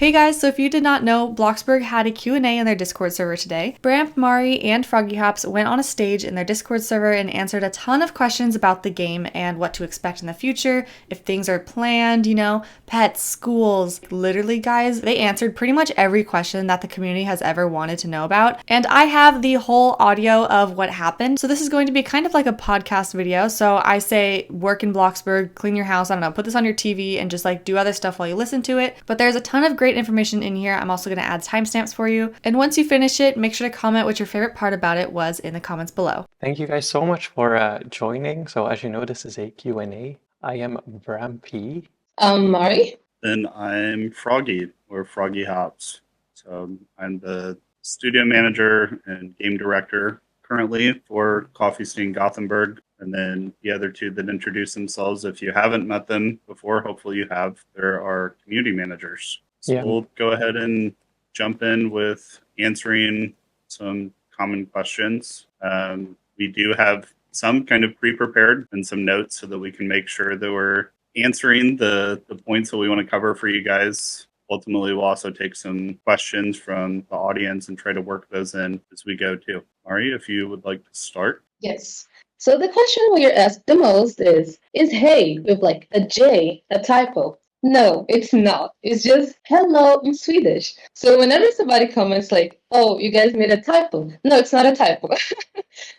Hey guys, so if you did not know, Bloxburg had a Q&A in their Discord server today. Bramp, Mari, and Froggy Hops went on a stage in their Discord server and answered a ton of questions about the game and what to expect in the future, if things are planned, pets, schools. Literally, guys, they answered pretty much every question that the community has ever wanted to know about. And I have the whole audio of what happened. So this is going to be kind of like a podcast video. So I say work in Bloxburg, clean your house, I don't know, put this on your TV and just like do other stuff while you listen to it. But there's a ton of great information in here. I'm also going to add timestamps for you. And once you finish it, make sure to comment what your favorite part about it was in the comments below. Thank you guys so much for joining. So as you know, this is a Q&A. I am Brampy. Mari. Then I'm Froggy, or Froggy Hops. So I'm the studio manager and game director currently for Coffee Stain Gothenburg. And then the other two that introduce themselves, if you haven't met them before, hopefully you have, they're our community managers. So we'll go ahead and jump in with answering some common questions. We do have some kind of pre-prepared and some notes so that we can make sure that we're answering the points that we want to cover for you guys. Ultimately, we'll also take some questions from the audience and try to work those in as we go too. Mari, if you would like to start. Yes. So the question we are asked the most is hey with like a J a typo? No, it's not. It's just hello in Swedish. So whenever somebody comments like, oh, you guys made a typo. No, it's not a typo.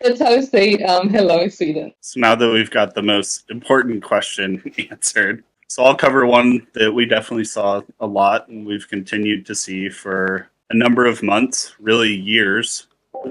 That's how we say hello in Sweden. So now that we've got the most important question answered, so I'll cover one that we definitely saw a lot and we've continued to see for a number of months, really years,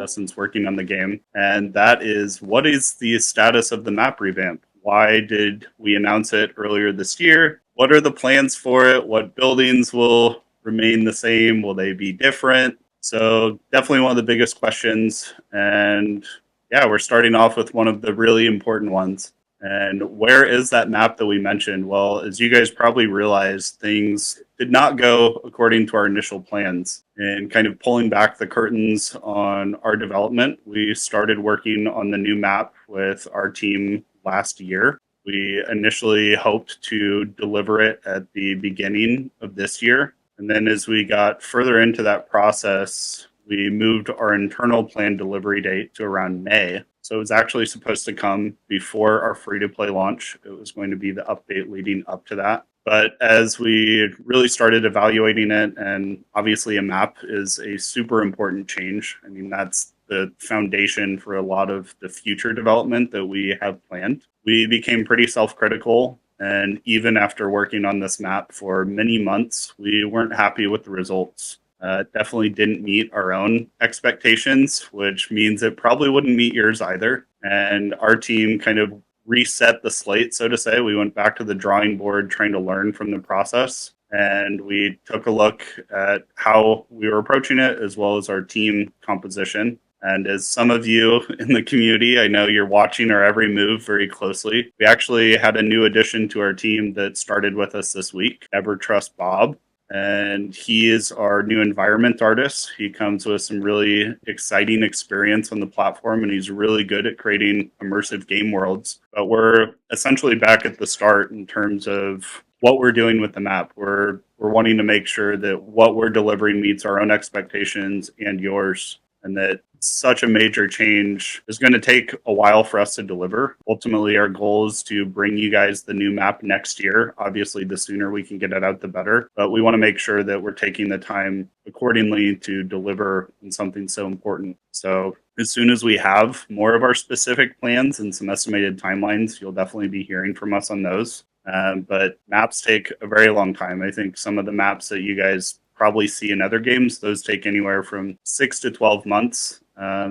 since working on the game. And that is, what is the status of the map revamp? Why did we announce it earlier this year? What are the plans for it? What buildings will remain the same? Will they be different? So definitely one of the biggest questions. And yeah, we're starting off with one of the really important ones. And where is that map that we mentioned? Well, as you guys probably realized, things did not go according to our initial plans. And kind of pulling back the curtains on our development, we started working on the new map with our team last year. We initially hoped to deliver it at the beginning of this year. And then as we got further into that process, we moved our internal planned delivery date to around May. So it was actually supposed to come before our free-to-play launch. It was going to be the update leading up to that. But as we really started evaluating it, and obviously a map is a super important change. I mean, that's the foundation for a lot of the future development that we have planned. We became pretty self-critical. And even after working on this map for many months, we weren't happy with the results. Definitely didn't meet our own expectations, which means it probably wouldn't meet yours either. And our team kind of reset the slate, so to say. We went back to the drawing board trying to learn from the process. And we took a look at how we were approaching it, as well as our team composition. And as some of you in the community, I know you're watching our every move very closely. We actually had a new addition to our team that started with us this week, Ever Trust Bob. And he is our new environment artist. He comes with some really exciting experience on the platform, and he's really good at creating immersive game worlds. But we're essentially back at the start in terms of what we're doing with the map. We're wanting to make sure that what we're delivering meets our own expectations and yours, and that such a major change is going to take a while for us to deliver. Ultimately, our goal is to bring you guys the new map next year. Obviously, the sooner we can get it out, the better. But we want to make sure that we're taking the time accordingly to deliver on something so important. So as soon as we have more of our specific plans and some estimated timelines, you'll definitely be hearing from us on those. But maps take a very long time. I think some of the maps that you guys probably see in other games, those take anywhere from 6 to 12 months.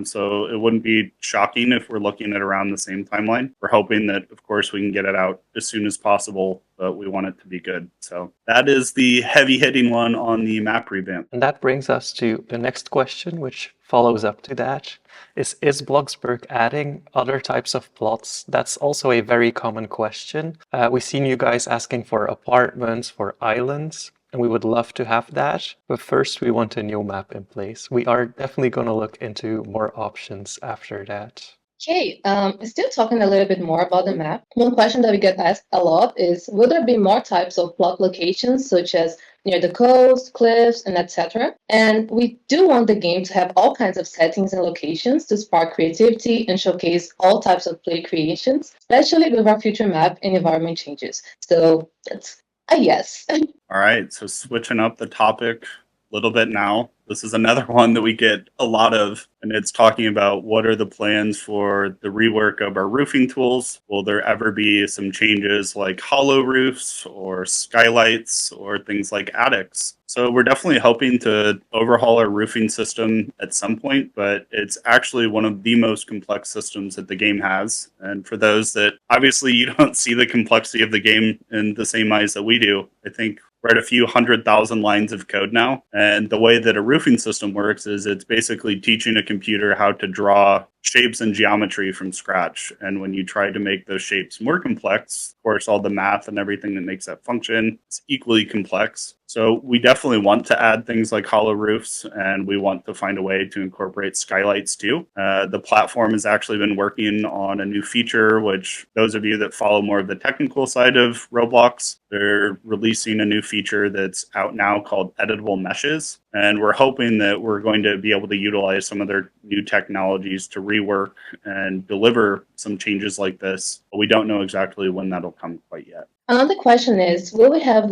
So it wouldn't be shocking if we're looking at around the same timeline. We're hoping that, of course, we can get it out as soon as possible, but we want it to be good. So that is the heavy-hitting one on the map revamp. And that brings us to the next question, which follows up to that. Is Bloxburg adding other types of plots? That's also a very common question. We've seen you guys asking for apartments, for islands. And we would love to have that. But first, we want a new map in place. We are definitely going to look into more options after that. Okay, still talking a little bit more about the map. One question that we get asked a lot is, will there be more types of plot locations, such as near the coast, cliffs, and etc. And we do want the game to have all kinds of settings and locations to spark creativity and showcase all types of play creations, especially with our future map and environment changes. So that's a yes. All right, so switching up the topic a little bit now. This is another one that we get a lot of, and it's talking about what are the plans for the rework of our roofing tools? Will there ever be some changes like hollow roofs or skylights or things like attics? So we're definitely hoping to overhaul our roofing system at some point, but it's actually one of the most complex systems that the game has. And for those that obviously you don't see the complexity of the game in the same eyes that we do, I think we're at a few 100,000 lines of code now. And the way that a roofing system works is it's basically teaching a computer how to draw shapes and geometry from scratch. And when you try to make those shapes more complex, of course, all the math and everything that makes that function is equally complex. So we definitely want to add things like hollow roofs, and we want to find a way to incorporate skylights too. The platform has actually been working on a new feature, which those of you that follow more of the technical side of Roblox, they're releasing a new feature that's out now called editable meshes. And we're hoping that we're going to be able to utilize some of their new technologies to rework and deliver some changes like this. But we don't know exactly when that'll come quite yet. Another question is, will we have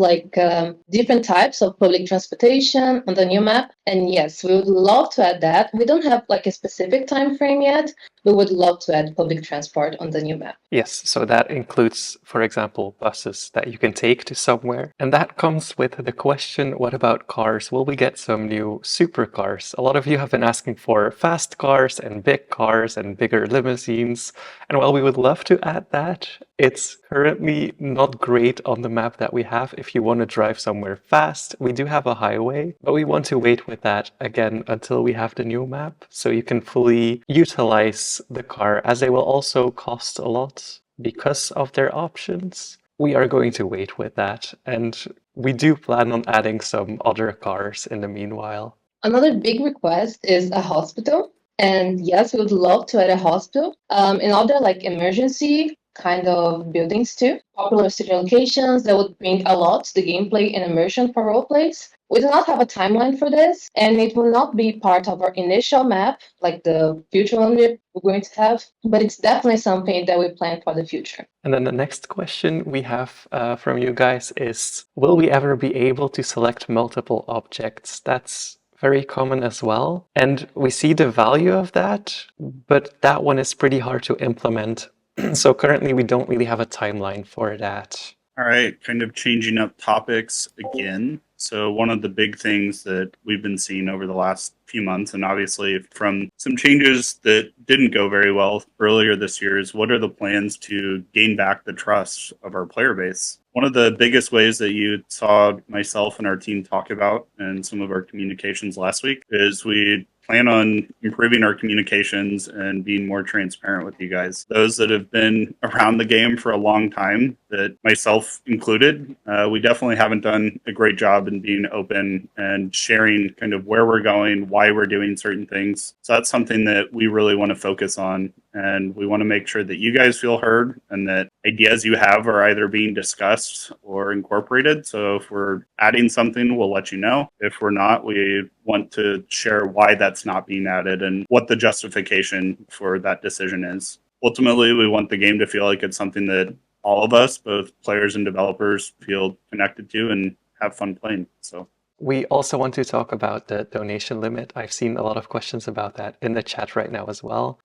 different types of public transportation on the new map? And yes, we would love to add that. We don't have a specific time frame yet. We would love to add public transport on the new map. Yes, so that includes, for example, buses that you can take to somewhere. And that comes with the question, what about cars? Will we get some new supercars? A lot of you have been asking for fast cars and bigger limousines. And while we would love to add that, it's currently not great on the map that we have if you want to drive somewhere fast. We do have a highway, but we want to wait with that again until we have the new map so you can fully utilize the car, as they will also cost a lot because of their options. We are going to wait with that, and we do plan on adding some other cars in the meanwhile. Another big request is a hospital. And yes, we would love to add a hospital in other emergency kind of buildings too. Popular city locations that would bring a lot to the gameplay and immersion for roleplays. We do not have a timeline for this, and it will not be part of our initial map, like the future one we're going to have, but it's definitely something that we plan for the future. And then the next question we have from you guys is, will we ever be able to select multiple objects? That's very common as well. And we see the value of that, but that one is pretty hard to implement. So currently we don't really have a timeline for that. All right, kind of changing up topics again. So one of the big things that we've been seeing over the last few months, and obviously from some changes that didn't go very well earlier this year, is what are the plans to gain back the trust of our player base? One of the biggest ways that you saw myself and our team talk about in some of our communications last week is we plan on improving our communications and being more transparent with you guys. Those that have been around the game for a long time, that myself included, we definitely haven't done a great job in being open and sharing kind of where we're going, why we're doing certain things. So that's something that we really want to focus on. And we want to make sure that you guys feel heard and that ideas you have are either being discussed or incorporated. So if we're adding something, we'll let you know. If we're not, we want to share why that's not being added and what the justification for that decision is. Ultimately, we want the game to feel like it's something that all of us, both players and developers, feel connected to and have fun playing. So we also want to talk about the donation limit. I've seen a lot of questions about that in the chat right now as well.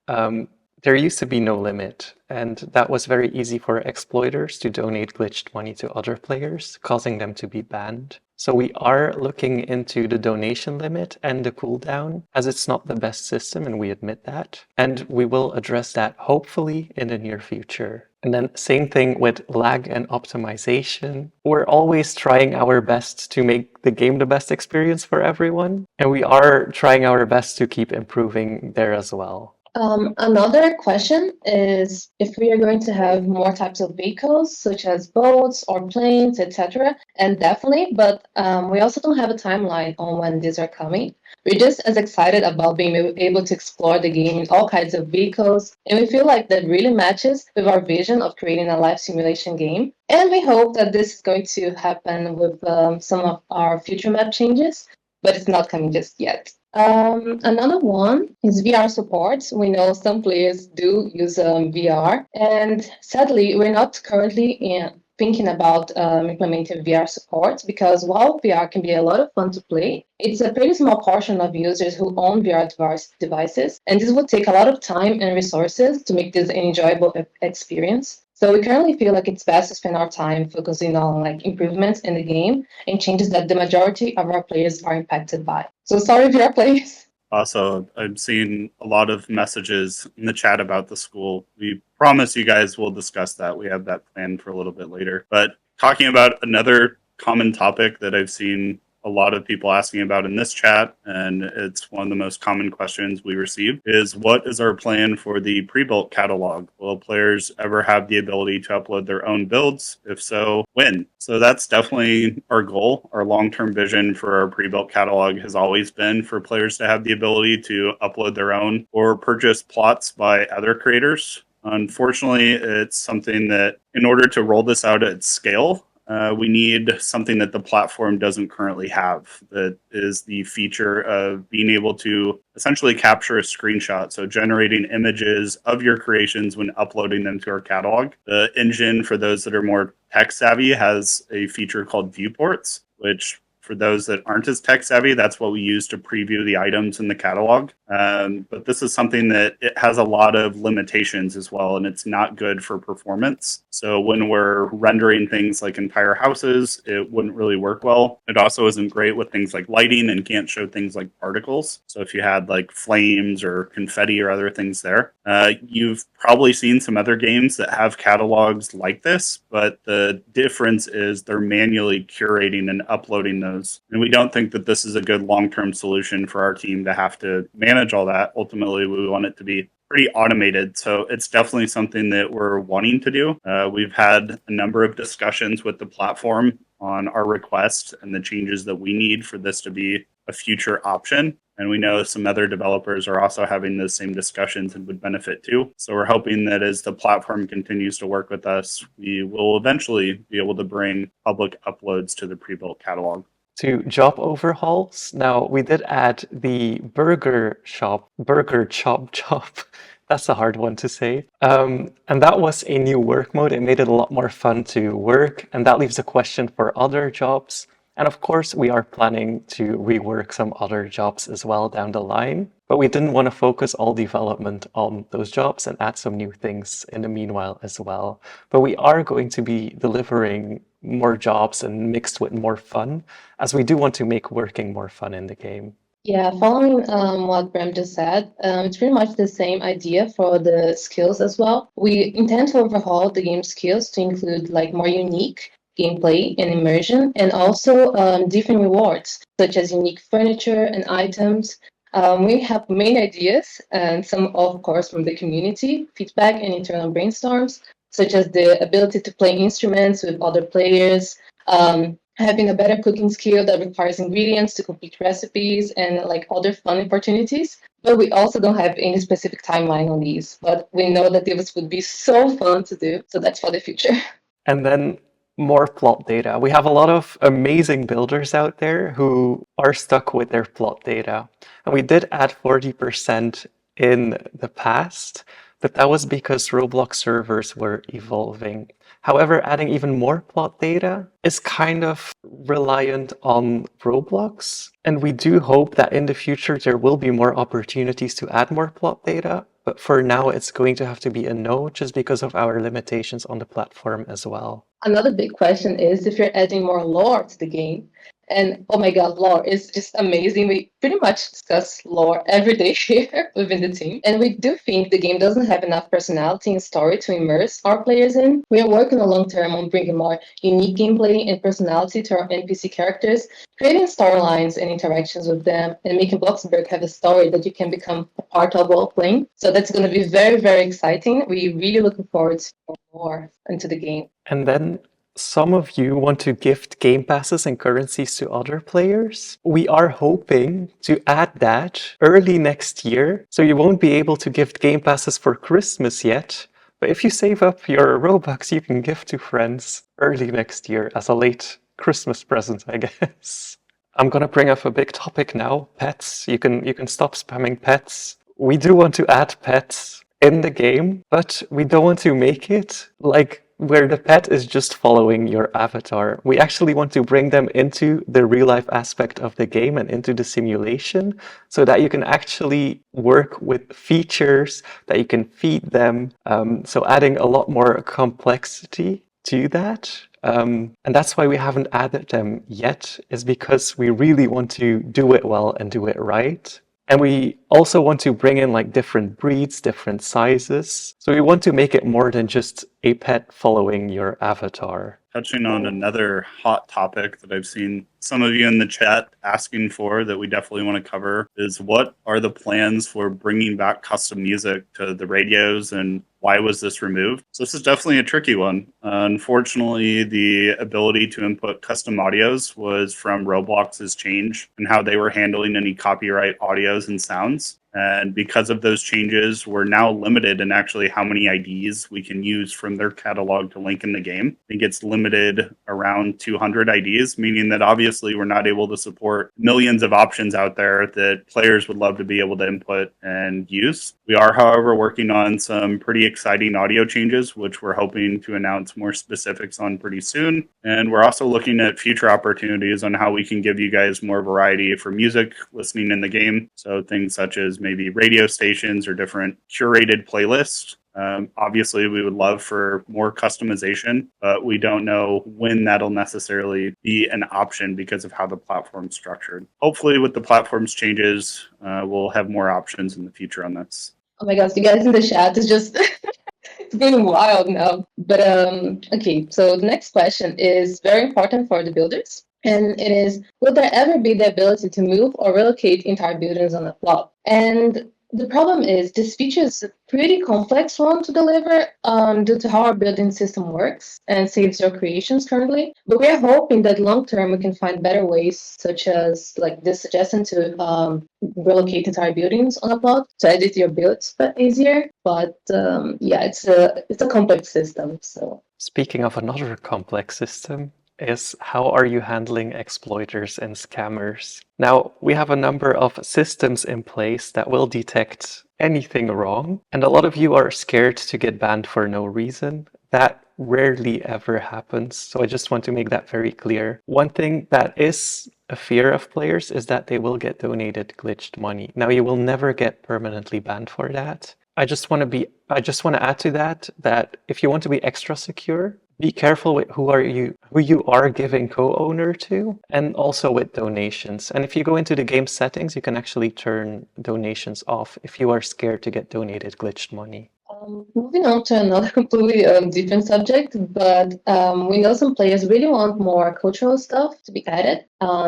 There used to be no limit, and that was very easy for exploiters to donate glitched money to other players, causing them to be banned. So we are looking into the donation limit and the cooldown, as it's not the best system, and we admit that. And we will address that hopefully in the near future. And then same thing with lag and optimization. We're always trying our best to make the game the best experience for everyone. And we are trying our best to keep improving there as well. Another question is if we are going to have more types of vehicles, such as boats or planes, etc. And definitely, but we also don't have a timeline on when these are coming. We're just as excited about being able to explore the game in all kinds of vehicles, and we feel like that really matches with our vision of creating a life simulation game. And we hope that this is going to happen with some of our future map changes, but it's not coming just yet. Another one is VR support. We know some players do use VR, and sadly, we're not currently thinking about implementing VR support because while VR can be a lot of fun to play, it's a pretty small portion of users who own VR devices, and this would take a lot of time and resources to make this an enjoyable experience. So we currently feel like it's best to spend our time focusing on like improvements in the game and changes that the majority of our players are impacted by. So sorry VR players. Also, I'm seeing a lot of messages in the chat about the school. We promise you guys we'll discuss that. We have that planned for a little bit later. But talking about another common topic that I've seen a lot of people asking about in this chat, and it's one of the most common questions we receive, is what is our plan for the pre-built catalog? Will players ever have the ability to upload their own builds? If so, when? So that's definitely our goal. Our long-term vision for our pre-built catalog has always been for players to have the ability to upload their own or purchase plots by other creators. Unfortunately, it's something that in order to roll this out at scale, we need something that the platform doesn't currently have. That is the feature of being able to essentially capture a screenshot. So generating images of your creations when uploading them to our catalog. The engine, for those that are more tech savvy, has a feature called viewports, which for those that aren't as tech savvy, that's what we use to preview the items in the catalog. But this is something that it has a lot of limitations as well, and it's not good for performance. So when we're rendering things like entire houses, it wouldn't really work well. It also isn't great with things like lighting and can't show things like particles. So if you had like flames or confetti or other things there, you've probably seen some other games that have catalogs like this, but the difference is they're manually curating and uploading those. And we don't think that this is a good long-term solution for our team to have to manage all that. Ultimately, we want it to be pretty automated. So it's definitely something that we're wanting to do. We've had a number of discussions with the platform on our request and the changes that we need for this to be a future option. And we know some other developers are also having those same discussions and would benefit too. So we're hoping that as the platform continues to work with us, we will eventually be able to bring public uploads to the pre-built catalog. To job overhauls, now we did add the burger chop job. That's a hard one to say. And that was a new work mode. It made it a lot more fun to work. And that leaves a question for other jobs. And of course, we are planning to rework some other jobs as well down the line. But we didn't want to focus all development on those jobs and add some new things in the meanwhile as well. But we are going to be delivering more jobs and mixed with more fun, as we do want to make working more fun in the game. Yeah, following what Bram just said, it's pretty much the same idea for the skills as well. We intend to overhaul the game skills to include like more unique gameplay and immersion, and also different rewards, such as unique furniture and items. We have main ideas, and some, of course, from the community, feedback and internal brainstorms, such as the ability to play instruments with other players, having a better cooking skill that requires ingredients to complete recipes, and like other fun opportunities. But we also don't have any specific timeline on these. But we know that this would be so fun to do. So that's for the future. And then more plot data. We have a lot of amazing builders out there who are stuck with their plot data. And we did add 40% in the past, but that was because Roblox servers were evolving. However, adding even more plot data is kind of reliant on Roblox. And we do hope that in the future there will be more opportunities to add more plot data. But for now, it's going to have to be a no, just because of our limitations on the platform as well. Another big question is if you're adding more lore to the game. And oh my god, lore is just amazing. We pretty much discuss lore every day here within the team. And we do think the game doesn't have enough personality and story to immerse our players in. We are working a long term on bringing more unique gameplay and personality to our NPC characters, creating storylines and interactions with them, and making Bloxburg have a story that you can become a part of while playing. So that's going to be very, very exciting. We're really looking forward to more into the game. And then some of you want to gift game passes and currencies to other players. We are hoping to add that early next year. So you won't be able to gift game passes for Christmas yet. But if you save up your Robux, you can gift to friends early next year as a late Christmas present, I guess. I'm gonna bring up a big topic now, pets. You can stop spamming pets. We do want to add pets in the game, but we don't want to make it like where the pet is just following your avatar. We actually want to bring them into the real life aspect of the game and into the simulation so that you can actually work with features, that you can feed them. So adding a lot more complexity to that. And that's why we haven't added them yet, is because we really want to do it well and do it right. And we also want to bring in like different breeds, different sizes. So we want to make it more than just a pet following your avatar. Touching on another hot topic that I've seen some of you in the chat asking for that we definitely want to cover is what are the plans for bringing back custom music to the radios and why was this removed? So this is definitely a tricky one. Unfortunately, the ability to input custom audios was from Roblox's change and how they were handling any copyright audios and sounds. And because of those changes, we're now limited in actually how many IDs we can use from their catalog to link in the game. I think it's limited around 200 IDs, meaning that obviously we're not able to support millions of options out there that players would love to be able to input and use. We are, however, working on some pretty exciting audio changes, which we're hoping to announce more specifics on pretty soon. And we're also looking at future opportunities on how we can give you guys more variety for music listening in the game. So things such as maybe radio stations or different curated playlists. Obviously, we would love for more customization, but we don't know when that'll necessarily be an option because of how the platform's structured. Hopefully, with the platform's changes, we'll have more options in the future on this. Oh my gosh, you guys in the chat is just it's getting wild now. But okay, so the next question is very important for the builders. And it is, will there ever be the ability to move or relocate entire buildings on a plot? And the problem is this feature is a pretty complex one to deliver due to how our building system works and saves your creations currently. But we are hoping that long term we can find better ways, such as like this suggestion to relocate entire buildings on a plot to edit your builds but easier. But yeah, it's a complex system. So Speaking of another complex system, is how are you handling exploiters and scammers? Now, we have a number of systems in place that will detect anything wrong, and a lot of you are scared to get banned for no reason. That rarely ever happens, so I just want to make that very clear. One thing that is a fear of players is that they will get donated glitched money. Now, you will never get permanently banned for that. I just want to add to that if you want to be extra secure, be careful with who you are giving co-owner to, and also with donations. And if you go into the game settings, you can actually turn donations off if you are scared to get donated glitched money. moving on to another completely different subject, but we know some players really want more cultural stuff to be added.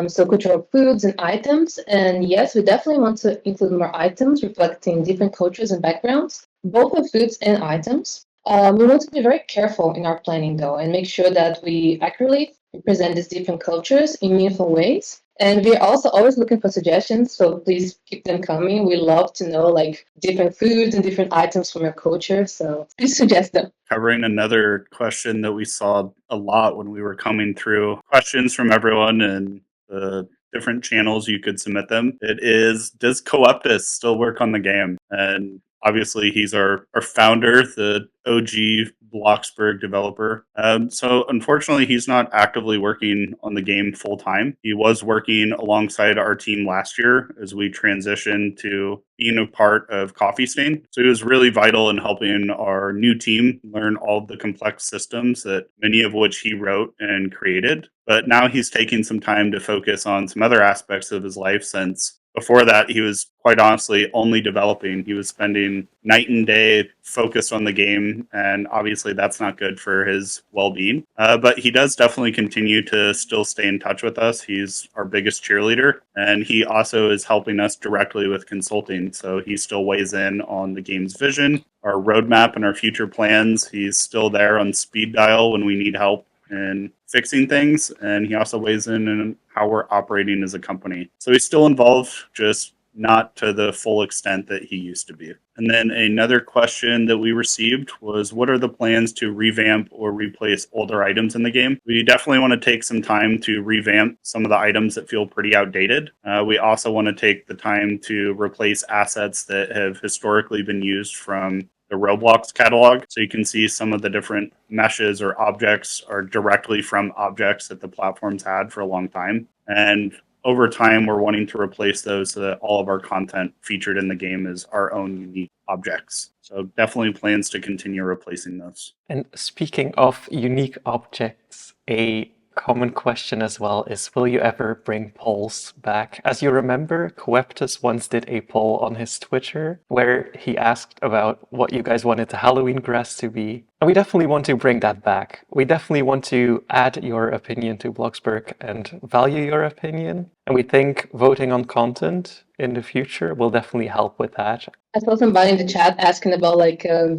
So cultural foods and items. And yes, we definitely want to include more items reflecting different cultures and backgrounds, both with foods and items. We want to be very careful in our planning, though, and make sure that we accurately represent these different cultures in meaningful ways. And we're also always looking for suggestions, so please keep them coming. We love to know like different foods and different items from your culture, so please suggest them. Covering another question that we saw a lot when we were coming through questions from everyone and the different channels you could submit them. It is, does Coeptus still work on the game? And obviously he's our founder, the OG Bloxburg developer. So unfortunately, he's not actively working on the game full time. He was working alongside our team last year as we transitioned to being a part of Coffee Stain. So he was really vital in helping our new team learn all of the complex systems that many of which he wrote and created. But now he's taking some time to focus on some other aspects of his life, since before that, he was quite honestly only developing. He was spending night and day focused on the game, and obviously that's not good for his well-being. But he does definitely continue to still stay in touch with us. He's our biggest cheerleader, and he also is helping us directly with consulting. So he still weighs in on the game's vision, our roadmap, and our future plans. He's still there on speed dial when we need help and fixing things, and he also weighs in how we're operating as a company. So he's still involved, just not to the full extent that he used to be. And then another question that we received was, what are the plans to revamp or replace older items in the game? We definitely want to take some time to revamp some of the items that feel pretty outdated. We also want to take the time to replace assets that have historically been used from the Roblox catalog. So you can see some of the different meshes or objects are directly from objects that the platform's had for a long time. And over time, we're wanting to replace those so that all of our content featured in the game is our own unique objects. So definitely plans to continue replacing those. And speaking of unique objects, a common question as well is, will you ever bring polls back? As you remember, Coeptus once did a poll on his Twitter where he asked about what you guys wanted the Halloween grass to be. And we definitely want to bring that back. We definitely want to add your opinion to Bloxburg and value your opinion. And we think voting on content in the future will definitely help with that. I saw somebody in the chat asking about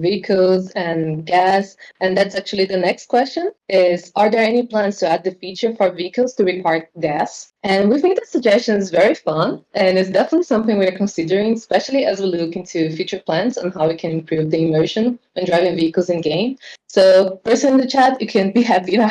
vehicles and gas, and that's actually the next question is, are there any plans to add the feature for vehicles to require gas? And we think the suggestion is very fun, and it's definitely something we're considering, especially as we look into future plans on how we can improve the immersion when driving vehicles in game. So person in the chat, you can be happy now.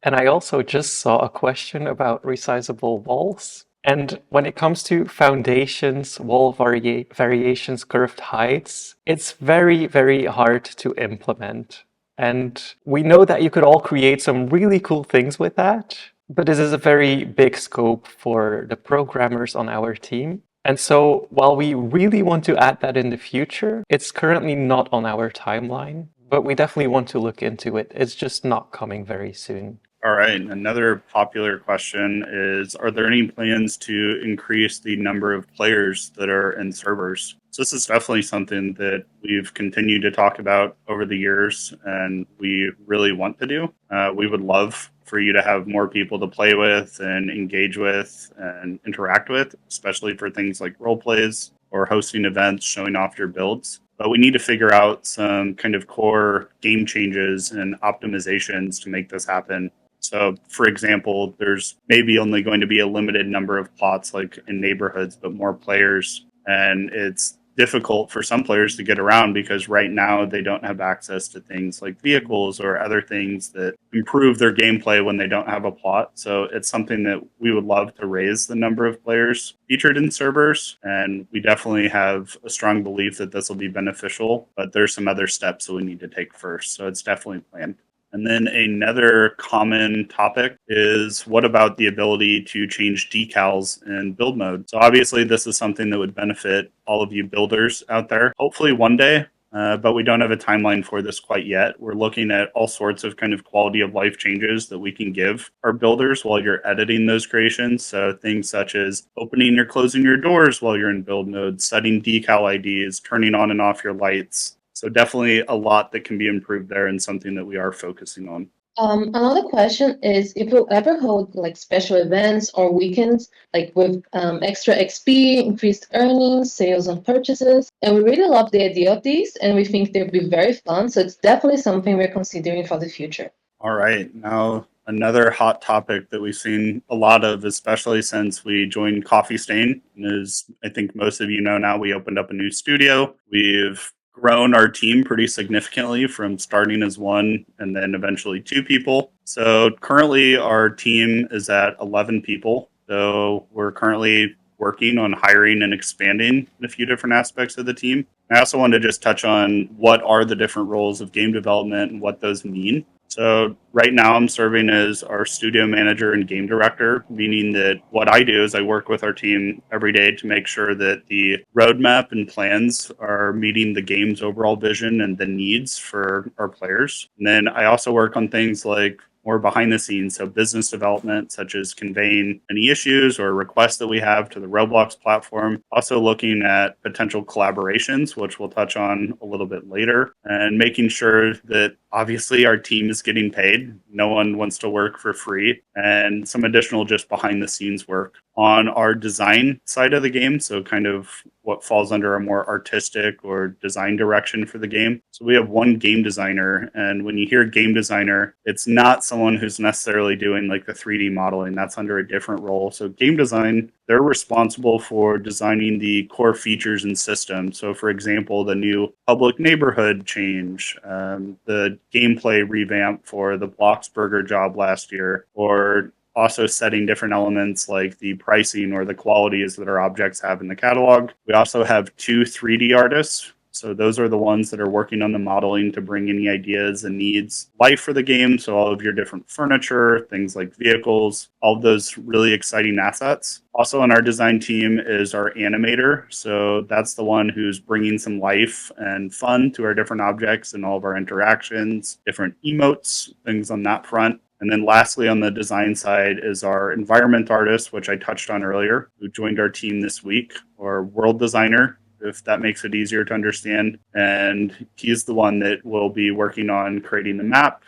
And I also just saw a question about resizable walls. And when it comes to foundations, wall variations, curved heights, it's very, very hard to implement. And we know that you could all create some really cool things with that, but this is a very big scope for the programmers on our team. And so while we really want to add that in the future, it's currently not on our timeline, but we definitely want to look into it. It's just not coming very soon. All right. Another popular question is, are there any plans to increase the number of players that are in servers? So this is definitely something that we've continued to talk about over the years, and we really want to do. We would love for you to have more people to play with and engage with and interact with, especially for things like role plays or hosting events, showing off your builds. But we need to figure out some kind of core game changes and optimizations to make this happen. So, for example, there's maybe only going to be a limited number of plots like in neighborhoods, but more players. And it's difficult for some players to get around because right now they don't have access to things like vehicles or other things that improve their gameplay when they don't have a plot. So it's something that we would love to raise the number of players featured in servers. And we definitely have a strong belief that this will be beneficial, but there's some other steps that we need to take first. So it's definitely planned. And then another common topic is, what about the ability to change decals in build mode? So obviously this is something that would benefit all of you builders out there, hopefully one day, but we don't have a timeline for this quite yet. We're looking at all sorts of kind of quality of life changes that we can give our builders while you're editing those creations. So things such as opening or closing your doors while you're in build mode, setting decal IDs, turning on and off your lights. So definitely a lot that can be improved there and something that we are focusing on. Another question is if you'll ever hold special events or weekends, with extra XP, increased earnings, sales on purchases. And we really love the idea of these, and we think they'll be very fun. So it's definitely something we're considering for the future. All right. Now, another hot topic that we've seen a lot of, especially since we joined Coffee Stain, is, I think most of you know now, we opened up a new studio. We've grown our team pretty significantly from starting as one and then eventually 2 people. So currently our team is at 11 people. So we're currently working on hiring and expanding in a few different aspects of the team. I also wanted to just touch on what are the different roles of game development and what those mean. So right now I'm serving as our studio manager and game director, meaning that what I do is I work with our team every day to make sure that the roadmap and plans are meeting the game's overall vision and the needs for our players. And then I also work on things like more behind the scenes, so business development, such as conveying any issues or requests that we have to the Roblox platform. Also looking at potential collaborations, which we'll touch on a little bit later, and making sure that obviously our team is getting paid. No one wants to work for free, and some additional just behind the scenes work on our design side of the game. So kind of what falls under a more artistic or design direction for the game. So we have one game designer, and when you hear game designer, it's not someone who's necessarily doing like the 3D modeling. That's under a different role. So game design, they're responsible for designing the core features and systems. So for example, the new public neighborhood change, the gameplay revamp for the Bloxburg job last year, or also setting different elements like the pricing or the qualities that our objects have in the catalog. We also have 2 3D artists. So those are the ones that are working on the modeling to bring any ideas and needs life for the game. So all of your different furniture, things like vehicles, all of those really exciting assets. Also on our design team is our animator. So that's the one who's bringing some life and fun to our different objects and all of our interactions, different emotes, things on that front. And then lastly, on the design side is our environment artist, which I touched on earlier, who joined our team this week, or world designer, if that makes it easier to understand. And he's the one that will be working on creating the map,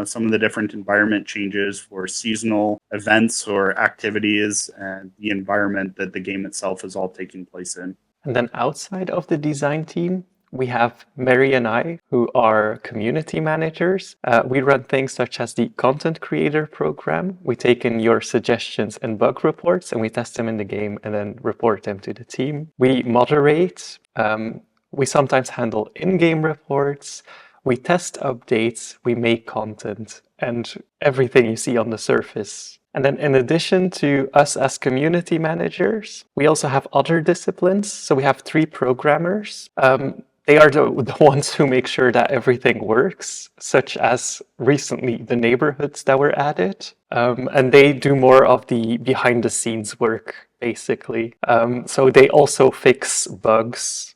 some of the different environment changes for seasonal events or activities, and the environment that the game itself is all taking place in. And then outside of the design team, we have Mary and I, who are community managers. We run things such as the content creator program. We take in your suggestions and bug reports, and we test them in the game and then report them to the team. We moderate. We sometimes handle in-game reports. We test updates. We make content, and everything you see on the surface. And then in addition to us as community managers, we also have other disciplines. So we have 3 programmers. They are the ones who make sure that everything works, such as recently the neighborhoods that were added. And they do more of the behind the scenes work, basically. So they also fix bugs.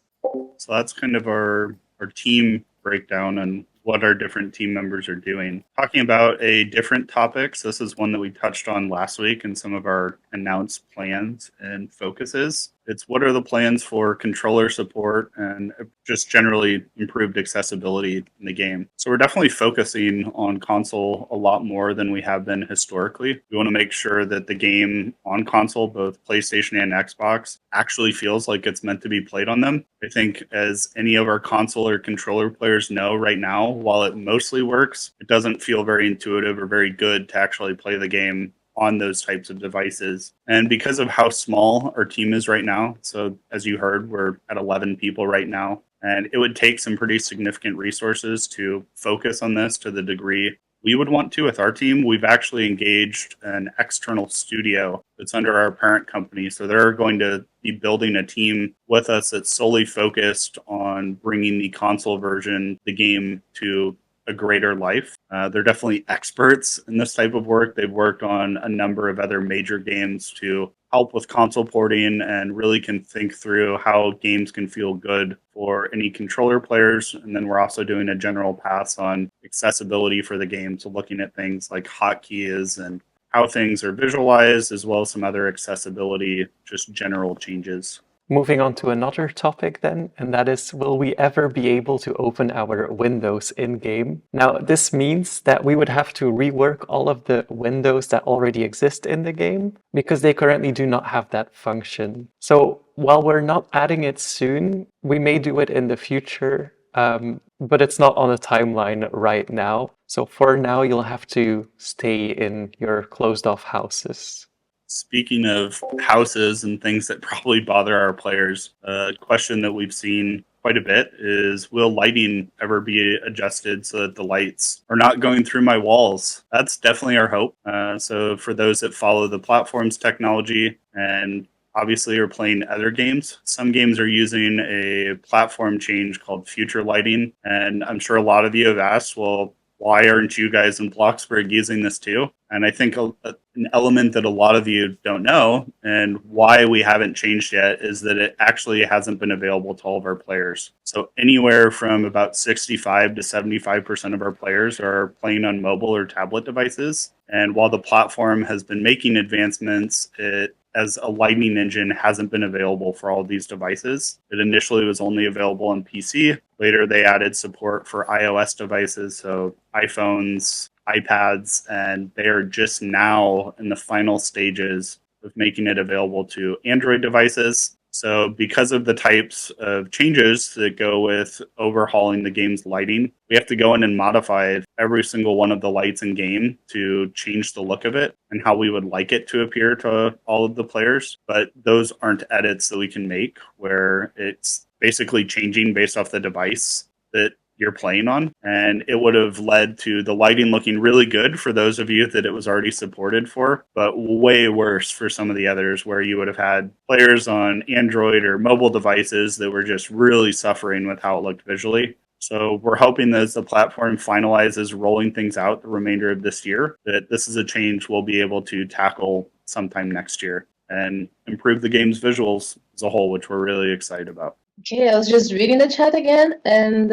So that's kind of our team breakdown and what our different team members are doing. Talking about a different topics, this is one that we touched on last week in some of our announced plans and focuses. It's what are the plans for controller support and just generally improved accessibility in the game. So we're definitely focusing on console a lot more than we have been historically. We want to make sure that the game on console, both PlayStation and Xbox, actually feels like it's meant to be played on them. I think as any of our console or controller players know right now, while it mostly works, it doesn't feel very intuitive or very good to actually play the game on those types of devices. And because of how small our team is right now, so as you heard, we're at 11 people right now, and it would take some pretty significant resources to focus on this to the degree we would want to with our team. We've actually engaged an external studio that's under our parent company. So they're going to be building a team with us that's solely focused on bringing the console version, the game, to a greater life. They're definitely experts in this type of work. They've worked on a number of other major games to help with console porting and really can think through how games can feel good for any controller players. And then we're also doing a general pass on accessibility for the game. So looking at things like hotkeys and how things are visualized, as well as some other accessibility, just general changes. Moving on to another topic then, and that is, will we ever be able to open our windows in-game? Now, this means that we would have to rework all of the windows that already exist in the game, because they currently do not have that function. So while we're not adding it soon, we may do it in the future, but it's not on a timeline right now. So for now, you'll have to stay in your closed-off houses. Speaking of houses and things that probably bother our players, a question that we've seen quite a bit is, will lighting ever be adjusted so that the lights are not going through my walls? That's definitely our hope. So for those that follow the platform's technology and obviously are playing other games. Some games are using a platform change called future lighting. And I'm sure a lot of you have asked, well, why aren't you guys in Bloxburg using this too? And I think an element that a lot of you don't know and why we haven't changed yet is that it actually hasn't been available to all of our players. So anywhere from about 65 to 75% of our players are playing on mobile or tablet devices. And while the platform has been making advancements, it as a lighting engine hasn't been available for all of these devices. It initially was only available on PC. Later, they added support for iOS devices, so iPhones, iPads, and they are just now in the final stages of making it available to Android devices. So because of the types of changes that go with overhauling the game's lighting, we have to go in and modify every single one of the lights in game to change the look of it and how we would like it to appear to all of the players. But those aren't edits that we can make where it's basically changing based off the device that you're playing on. And it would have led to the lighting looking really good for those of you that it was already supported for, but way worse for some of the others where you would have had players on Android or mobile devices that were just really suffering with how it looked visually. So we're hoping that as the platform finalizes rolling things out the remainder of this year, that this is a change we'll be able to tackle sometime next year and improve the game's visuals as a whole, which we're really excited about. Okay, I was just reading the chat again, and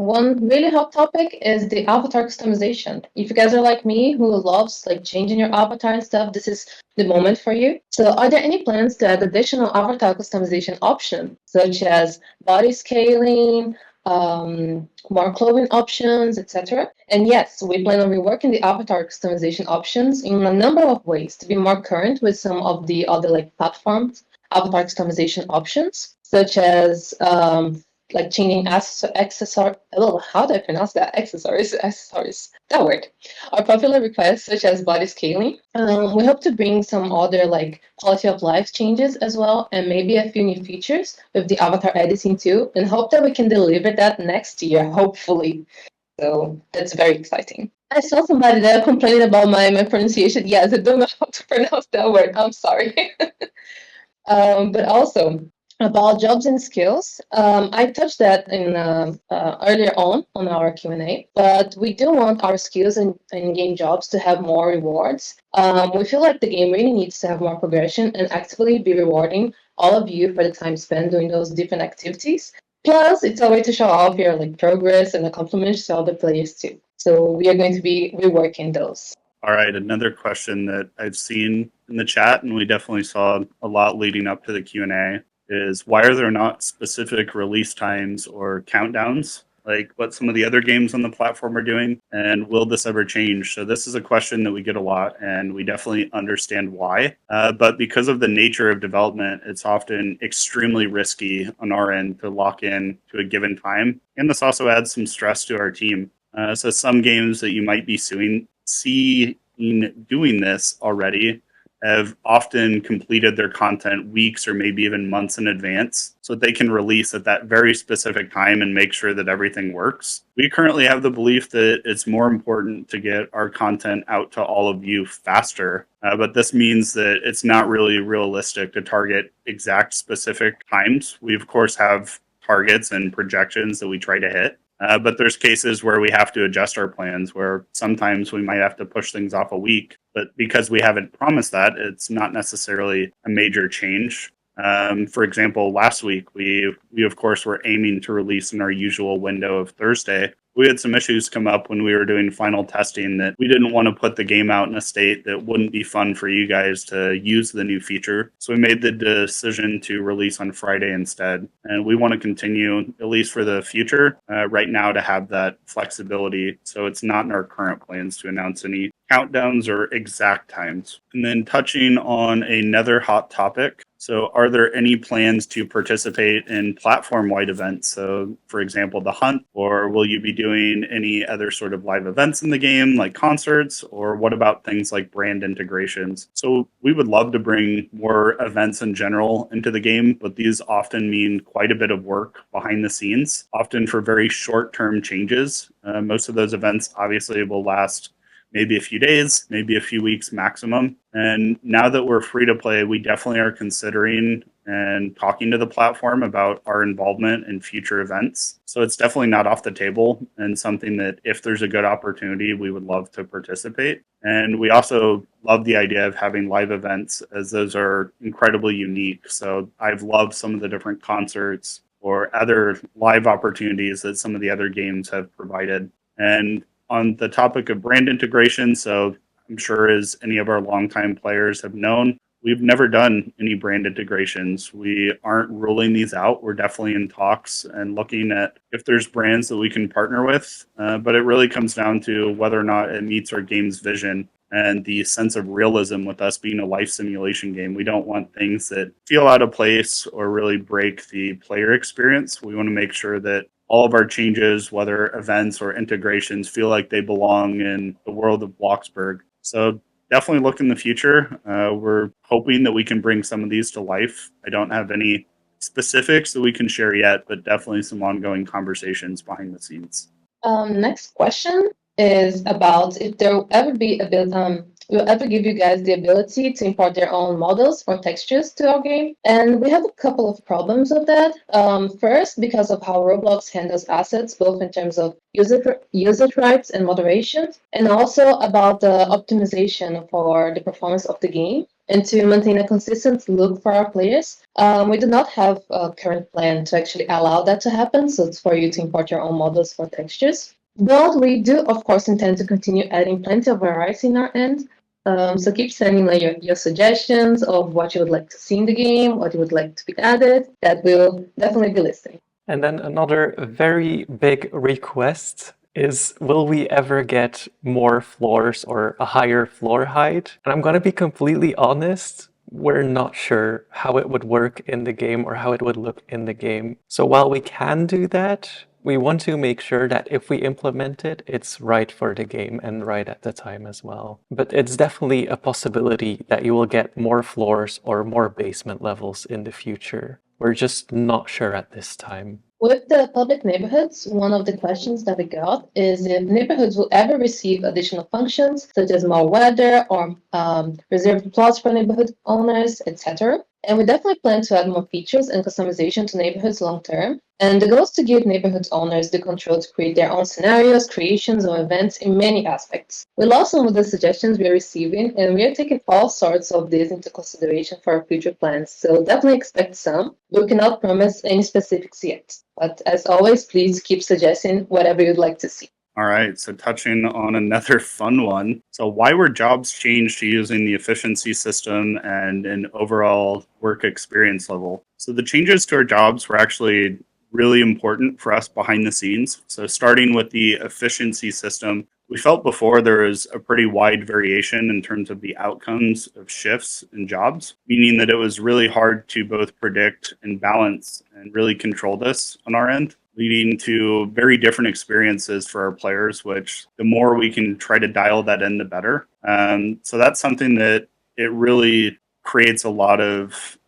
one really hot topic is the avatar customization. If you guys are like me, who loves like changing your avatar and stuff, this is the moment for you. So, are there any plans to add additional avatar customization options, such as body scaling, more clothing options, etc.? And yes, we plan on reworking the avatar customization options in a number of ways to be more current with some of the other like platforms avatar customization options, such as like changing accessories. Oh, how do I pronounce that? Accessories, that word. Our popular requests, such as body scaling. We hope to bring some other like quality of life changes as well, and maybe a few new features with the avatar editing too, and hope that we can deliver that next year, hopefully. So that's very exciting. I saw somebody there complaining about my pronunciation. Yes, I don't know how to pronounce that word. I'm sorry. But also about jobs and skills. I touched that in earlier on our Q&A, but we do want our skills and in-game jobs to have more rewards. We feel like the game really needs to have more progression and actively be rewarding all of you for the time spent doing those different activities. Plus, it's a way to show off your like progress and accomplishments to other players too. So we are going to be reworking those. All right, another question that I've seen in the chat, and we definitely saw a lot leading up to the Q&A, is why are there not specific release times or countdowns like what some of the other games on the platform are doing? And will this ever change? So this is a question that we get a lot, and we definitely understand why. But because of the nature of development, it's often extremely risky on our end to lock in to a given time. And this also adds some stress to our team. So some games that you might be seeing doing this already have often completed their content weeks or maybe even months in advance so that they can release at that very specific time and make sure that everything works. We currently have the belief that it's more important to get our content out to all of you faster, but this means that it's not really realistic to target exact specific times. We, of course, have targets and projections that we try to hit. But there's cases where we have to adjust our plans, where sometimes we might have to push things off a week. But because we haven't promised that, it's not necessarily a major change. For example, last week, we of course were aiming to release in our usual window of Thursday. We had some issues come up when we were doing final testing that we didn't want to put the game out in a state that wouldn't be fun for you guys to use the new feature. So we made the decision to release on Friday instead. And we want to continue, at least for the future, right now to have that flexibility. So it's not in our current plans to announce any countdowns or exact times. And then touching on another hot topic. So are there any plans to participate in platform-wide events? So for example, the hunt, or will you be doing any other sort of live events in the game like concerts, or what about things like brand integrations? So we would love to bring more events in general into the game, but these often mean quite a bit of work behind the scenes, often for very short-term changes. Most of those events obviously will last maybe a few days, maybe a few weeks maximum. And now that we're free to play, we definitely are considering and talking to the platform about our involvement in future events. So it's definitely not off the table and something that if there's a good opportunity, we would love to participate. And we also love the idea of having live events as those are incredibly unique. So I've loved some of the different concerts or other live opportunities that some of the other games have provided. And on the topic of brand integration, so I'm sure as any of our longtime players have known, we've never done any brand integrations. We aren't ruling these out. We're definitely in talks and looking at if there's brands that we can partner with. But it really comes down to whether or not it meets our game's vision and the sense of realism with us being a life simulation game. We don't want things that feel out of place or really break the player experience. We want to make sure that all of our changes, whether events or integrations, feel like they belong in the world of Bloxburg. So definitely look in the future. We're hoping that we can bring some of these to life. I don't have any specifics that we can share yet, but definitely some ongoing conversations behind the scenes. Next question is about if there will ever be will ever give you guys the ability to import their own models or textures to our game. And we have a couple of problems with that. First, because of how Roblox handles assets, both in terms of usage rights and moderation, and also about the optimization for the performance of the game. And to maintain a consistent look for our players, we do not have a current plan to actually allow that to happen. So it's for you to import your own models for textures. But we do, of course, intend to continue adding plenty of variety in our end. So keep sending your suggestions of what you would like to see in the game, what you would like to be added. That we'll definitely be listening. And then another very big request is, will we ever get more floors or a higher floor height? And I'm going to be completely honest, we're not sure how it would work in the game or how it would look in the game. So while we can do that, we want to make sure that if we implement it, it's right for the game and right at the time as well. But it's definitely a possibility that you will get more floors or more basement levels in the future. We're just not sure at this time. With the public neighborhoods, one of the questions that we got is if neighborhoods will ever receive additional functions, such as more weather or reserved plots for neighborhood owners, etc. And we definitely plan to add more features and customization to neighborhoods long term. And the goal is to give neighborhoods owners the control to create their own scenarios, creations, or events in many aspects. We love some of the suggestions we are receiving, and we are taking all sorts of these into consideration for our future plans. So definitely expect some. We cannot promise any specifics yet. But as always, please keep suggesting whatever you'd like to see. All right, so touching on another fun one. So why were jobs changed to using the efficiency system and an overall work experience level? So the changes to our jobs were actually really important for us behind the scenes. So starting with the efficiency system, we felt before there was a pretty wide variation in terms of the outcomes of shifts and jobs, meaning that it was really hard to both predict and balance and really control this on our end, leading to very different experiences for our players, which the more we can try to dial that in, the better. So that's something that it really creates a lot of,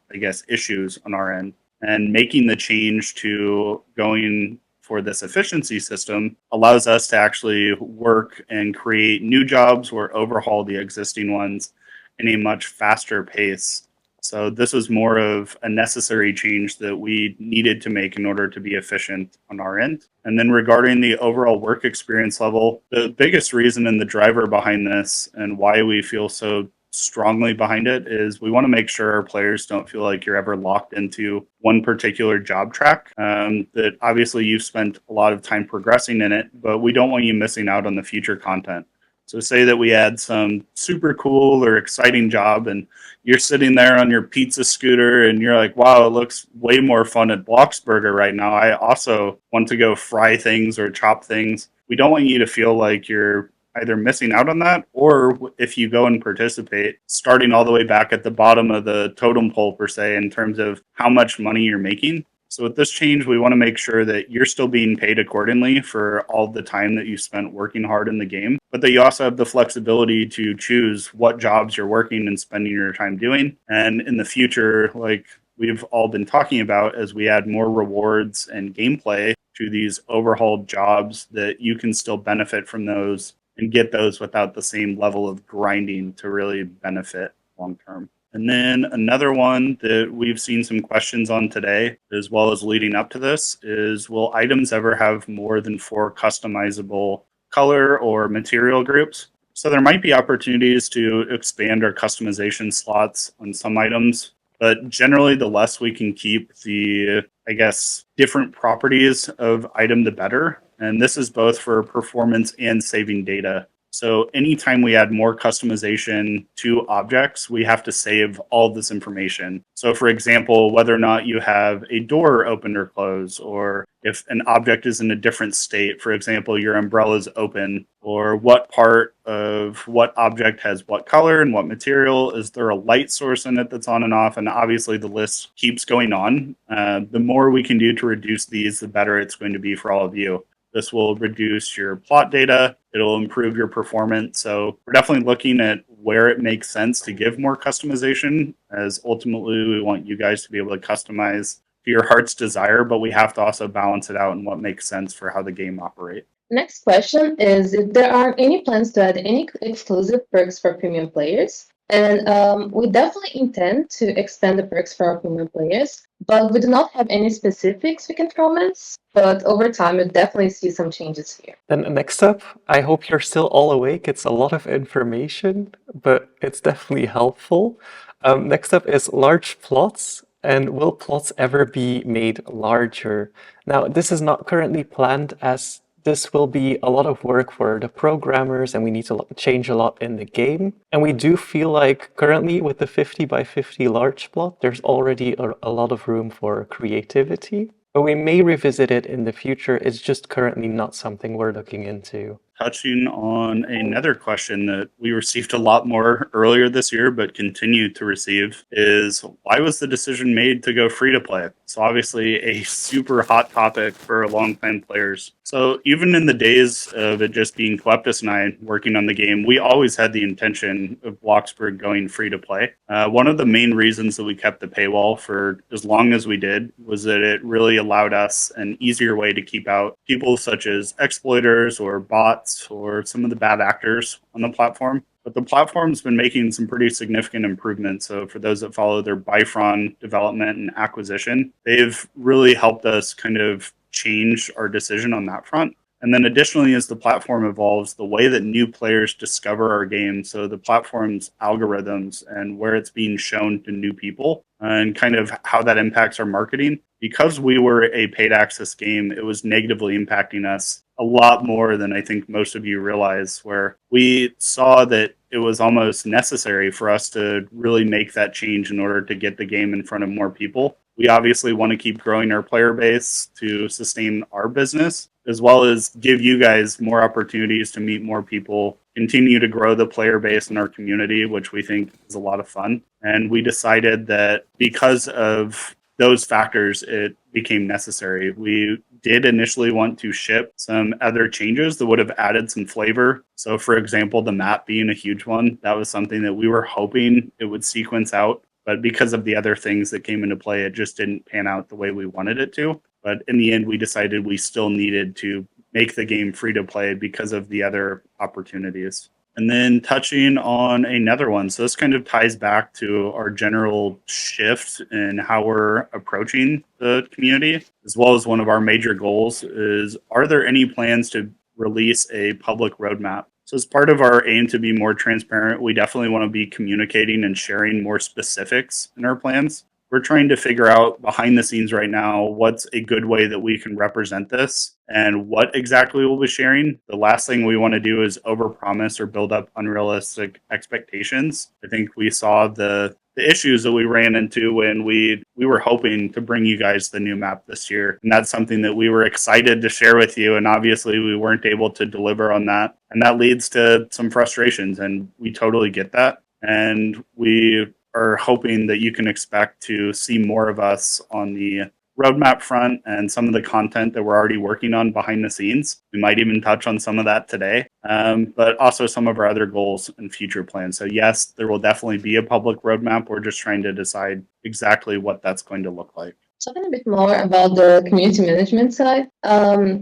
issues on our end. And making the change to going for this efficiency system allows us to actually work and create new jobs or overhaul the existing ones in a much faster pace. So this was more of a necessary change that we needed to make in order to be efficient on our end. And then regarding the overall work experience level, the biggest reason and the driver behind this and why we feel so strongly behind it is we want to make sure our players don't feel like you're ever locked into one particular job track. That obviously you've spent a lot of time progressing in it, but we don't want you missing out on the future content. So say that we add some super cool or exciting job and you're sitting there on your pizza scooter and you're like, wow, it looks way more fun at Bloxburger right now. I also want to go fry things or chop things. We don't want you to feel like you're either missing out on that, or if you go and participate, starting all the way back at the bottom of the totem pole, per se, in terms of how much money you're making. So with this change, we want to make sure that you're still being paid accordingly for all the time that you spent working hard in the game, but that you also have the flexibility to choose what jobs you're working and spending your time doing. And in the future, like we've all been talking about, as we add more rewards and gameplay to these overhauled jobs, that you can still benefit from those and get those without the same level of grinding to really benefit long term. And then another one that we've seen some questions on today, as well as leading up to this, is will items ever have more than 4 customizable color or material groups? So there might be opportunities to expand our customization slots on some items, but generally the less we can keep the, I guess, different properties of item, the better. And this is both for performance and saving data. So anytime we add more customization to objects, we have to save all this information. So for example, whether or not you have a door open or close, or if an object is in a different state, for example, your umbrella is open, or what part of what object has what color and what material, is there a light source in it that's on and off, and obviously the list keeps going on. The more we can do to reduce these, the better it's going to be for all of you. This will reduce your plot data. It'll improve your performance. So we're definitely looking at where it makes sense to give more customization, as ultimately we want you guys to be able to customize to your heart's desire, but we have to also balance it out in what makes sense for how the game operates. Next question is if there are any plans to add any exclusive perks for premium players. And we definitely intend to expand the perks for our premium players, but we do not have any specifics we can promise. But over time, we'll definitely see some changes here. Then next up, I hope you're still all awake. It's a lot of information, but it's definitely helpful. Next up is large plots. And will plots ever be made larger? Now, this is not currently planned, as this will be a lot of work for the programmers and we need to change a lot in the game. And we do feel like currently with the 50 by 50 large plot, there's already a lot of room for creativity. But we may revisit it in the future. It's just currently not something we're looking into. Touching on another question that we received a lot more earlier this year, but continue to receive, is why was the decision made to go free to play? So obviously a super hot topic for longtime players. So even in the days of it just being Coeptus and I working on the game, we always had the intention of Bloxburg going free to play. One of the main reasons that we kept the paywall for as long as we did was that it really allowed us an easier way to keep out people such as exploiters or bots or some of the bad actors on the platform. But the platform's been making some pretty significant improvements. So for those that follow their Bifron development and acquisition, they've really helped us kind of change our decision on that front. And then additionally, as the platform evolves, the way that new players discover our game, so the platform's algorithms and where it's being shown to new people and kind of how that impacts our marketing. Because we were a paid access game, it was negatively impacting us a lot more than I think most of you realize, where we saw that it was almost necessary for us to really make that change in order to get the game in front of more people. We obviously want to keep growing our player base to sustain our business, as well as give you guys more opportunities to meet more people, continue to grow the player base in our community, which we think is a lot of fun. And we decided that because of those factors, it became necessary. We did initially want to ship some other changes that would have added some flavor. So for example, the map being a huge one, that was something that we were hoping it would sequence out. But because of the other things that came into play, it just didn't pan out the way we wanted it to. But in the end, we decided we still needed to make the game free to play because of the other opportunities. And then touching on another one. So this kind of ties back to our general shift in how we're approaching the community, as well as one of our major goals is, are there any plans to release a public roadmap? So as part of our aim to be more transparent, we definitely want to be communicating and sharing more specifics in our plans. We're trying to figure out behind the scenes right now what's a good way that we can represent this and what exactly we'll be sharing. The last thing we want to do is overpromise or build up unrealistic expectations. I think we saw the issues that we ran into when we were hoping to bring you guys the new map this year. And that's something that we were excited to share with you. And obviously we weren't able to deliver on that. And that leads to some frustrations, and we totally get that. And we are hoping that you can expect to see more of us on the roadmap front and some of the content that we're already working on behind the scenes. We might even touch on some of that today, but also some of our other goals and future plans. So yes, there will definitely be a public roadmap. We're just trying to decide exactly what that's going to look like. Talking a bit more about the community management side,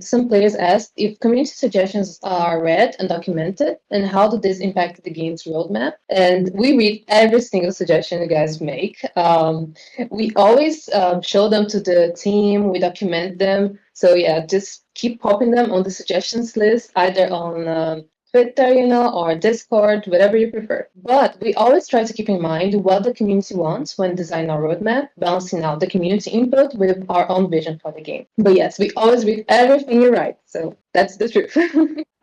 some players asked if community suggestions are read and documented, and how do this impact the game's roadmap? And we read every single suggestion you guys make. We always show them to the team, we document them. So yeah, just keep popping them on the suggestions list, either on Twitter, or Discord, whatever you prefer. But we always try to keep in mind what the community wants when designing our roadmap, balancing out the community input with our own vision for the game. But yes, we always read everything you write, so that's the truth.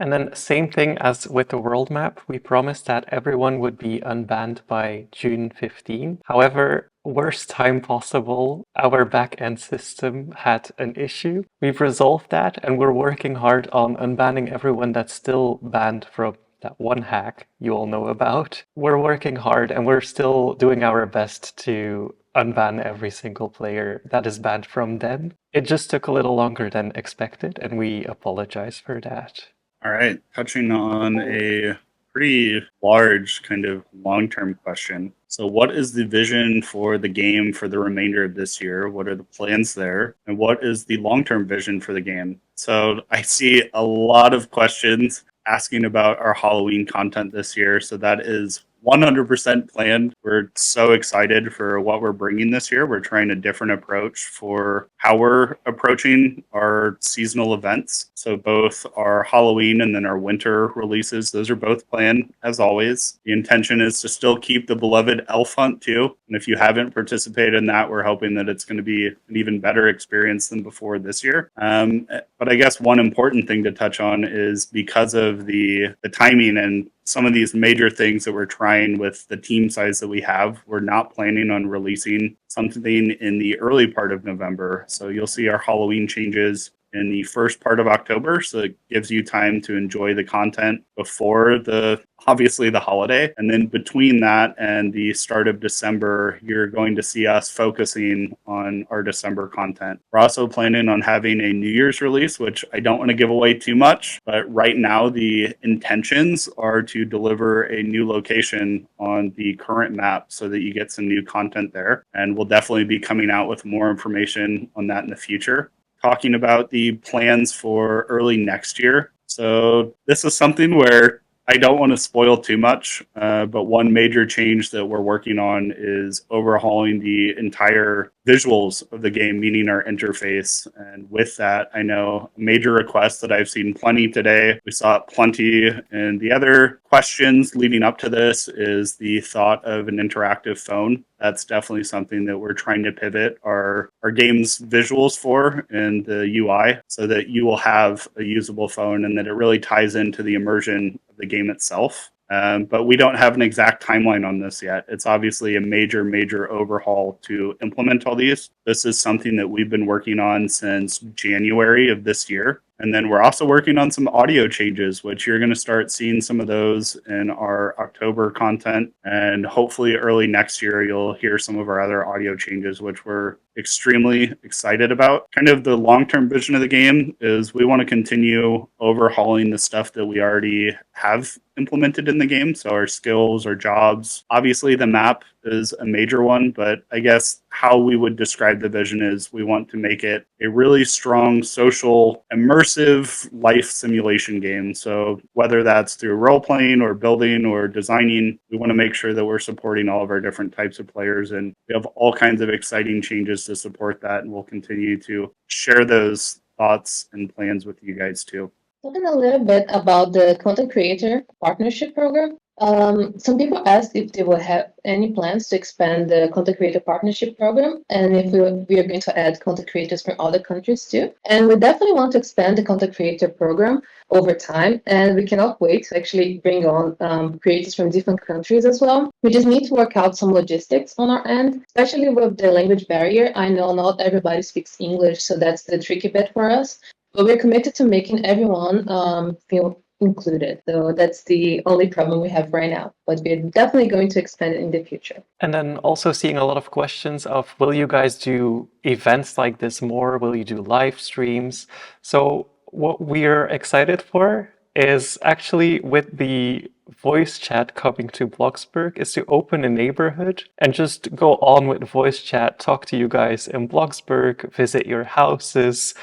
And then same thing as with the world map, we promised that everyone would be unbanned by June 15. However, worst time possible, our back-end system had an issue. We've resolved that and we're working hard on unbanning everyone that's still banned from that one hack you all know about. We're working hard and we're still doing our best to unban every single player that is banned from them. It just took a little longer than expected and we apologize for that. All right, touching on a pretty large kind of long-term question. So what is the vision for the game for the remainder of this year? What are the plans there? And what is the long-term vision for the game? So I see a lot of questions asking about our Halloween content this year. So that is 100% planned. We're so excited for what we're bringing this year. We're trying a different approach for how we're approaching our seasonal events. So both our Halloween and then our winter releases, those are both planned as always. The intention is to still keep the beloved elf hunt too. And if you haven't participated in that, we're hoping that it's going to be an even better experience than before this year. But I guess one important thing to touch on is because of the timing and some of these major things that we're trying with the team size that we have, we're not planning on releasing something in the early part of November. So you'll see our Halloween changes in the first part of October. So it gives you time to enjoy the content before obviously the holiday. And then between that and the start of December, you're going to see us focusing on our December content. We're also planning on having a New Year's release, which I don't want to give away too much, but right now the intentions are to deliver a new location on the current map so that you get some new content there. And we'll definitely be coming out with more information on that in the future. Talking about the plans for early next year. So this is something where I don't want to spoil too much, but one major change that we're working on is overhauling the entire visuals of the game, meaning our interface. And with that, I know a major request that I've seen plenty today. We saw it plenty in the other questions leading up to this is the thought of an interactive phone. That's definitely something that we're trying to pivot our game's visuals for in the UI so that you will have a usable phone and that it really ties into the immersion of the game itself. But we don't have an exact timeline on this yet. It's obviously a major overhaul to implement all these. This is something that we've been working on since January of this year. And then we're also working on some audio changes, which you're going to start seeing some of those in our October content. And hopefully early next year, you'll hear some of our other audio changes, which we're extremely excited about. Kind of the long-term vision of the game is we want to continue overhauling the stuff that we already have implemented in the game. So our skills, our jobs, obviously the map is a major one, but I guess how we would describe the vision is we want to make it a really strong social immersive life simulation game. So whether that's through role playing or building or designing, we want to make sure that we're supporting all of our different types of players, and we have all kinds of exciting changes to support that, and we'll continue to share those thoughts and plans with you guys too. Talking a little bit about the content creator partnership program. Some people asked if they will have any plans to expand the content creator partnership program and if we are going to add content creators from other countries too. And we definitely want to expand the content creator program over time, and we cannot wait to actually bring on creators from different countries as well. We just need to work out some logistics on our end, especially with the language barrier. I know not everybody speaks English, so that's the tricky bit for us. But we're committed to making everyone feel included. So that's the only problem we have right now. But we're definitely going to expand it in the future. And then also seeing a lot of questions of, will you guys do events like this more? Will you do live streams? So what we're excited for is actually with the voice chat coming to Bloxburg is to open a neighborhood and just go on with voice chat, talk to you guys in Bloxburg, visit your houses,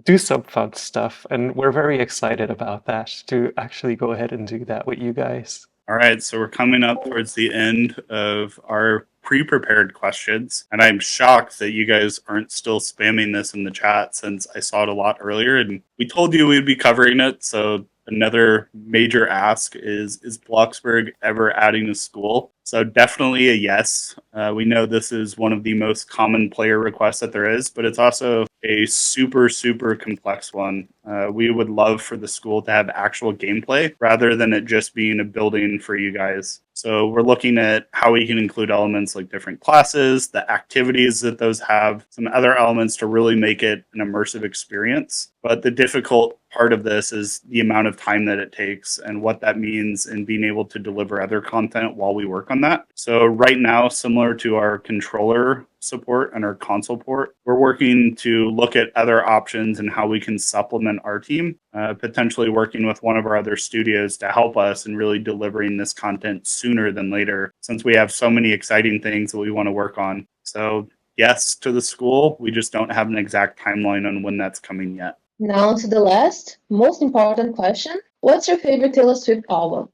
do some fun stuff. And we're very excited about that, to actually go ahead and do that with you guys. All right, so we're coming up towards the end of our pre-prepared questions, and I'm shocked that you guys aren't still spamming this in the chat, since I saw it a lot earlier, and we told you we'd be covering it. So another major ask is Bloxburg ever adding a school? So definitely a yes. We know this is one of the most common player requests that there is, but it's also a super, super complex one. We would love for the school to have actual gameplay rather than it just being a building for you guys. So we're looking at how we can include elements like different classes, the activities that those have, some other elements to really make it an immersive experience. But the difficult part of this is the amount of time that it takes and what that means in being able to deliver other content while we work on that. So right now, similar to our controller support and our console port, we're working to look at other options and how we can supplement our team, potentially working with one of our other studios to help us in really delivering this content sooner than later, since we have so many exciting things that we want to work on. So yes to the school, we just don't have an exact timeline on when that's coming yet. Now to the last, most important question. What's your favorite Taylor Swift album?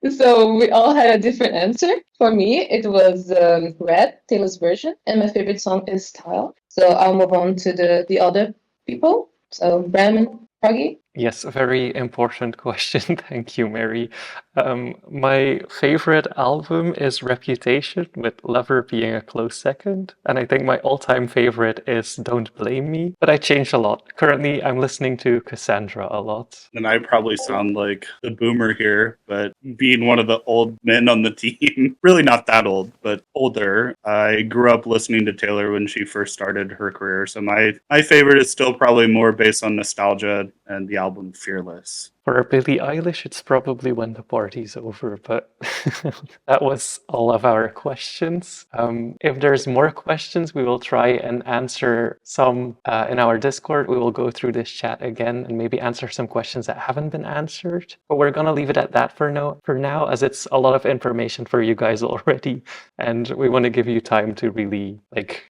So we all had a different answer. For me, it was Red, Taylor's version, and my favorite song is Style. So I'll move on to the other people. So Bram and Froggy. Yes, a very important question. Thank you, Mary. My favorite album is Reputation, with Lover being a close second. And I think my all-time favorite is Don't Blame Me, but I changed a lot. Currently, I'm listening to Cassandra a lot. And I probably sound like the boomer here, but being one of the old men on the team, really not that old, but older, I grew up listening to Taylor when she first started her career. So my favorite is still probably more based on nostalgia and the album Fearless. For Billie Eilish, it's probably When the Party's Over, but that was all of our questions. If there's more questions, we will try and answer some in our Discord. We will go through this chat again and maybe answer some questions that haven't been answered. But we're going to leave it at that for now, as it's a lot of information for you guys already. And we want to give you time to really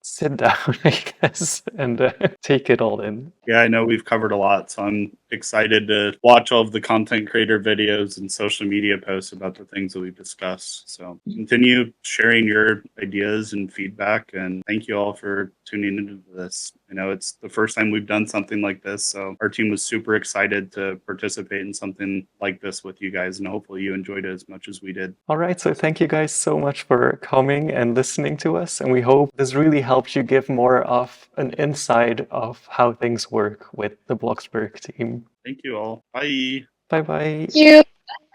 sit down, I guess, and take it all in. Yeah, I know we've covered a lot, so I'm excited to watch all of the content creator videos and social media posts about the things that we've discussed. So continue sharing your ideas and feedback, and thank you all for tuning into this. I know it's the first time we've done something like this, so our team was super excited to participate in something like this with you guys, and hopefully you enjoyed it as much as we did. All right, so thank you guys so much for coming and listening to us, and we hope this really helps you give more of an insight of how things work with the Bloxburg team. Thank you all. Bye. Bye-bye. Thank you.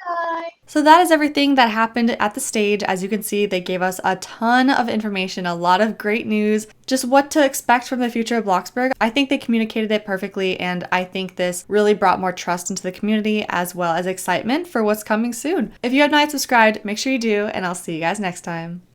Bye. So that is everything that happened at the stage. As you can see, they gave us a ton of information, a lot of great news, just what to expect from the future of Bloxburg. I think they communicated it perfectly, and I think this really brought more trust into the community as well as excitement for what's coming soon. If you have not yet subscribed, make sure you do, and I'll see you guys next time.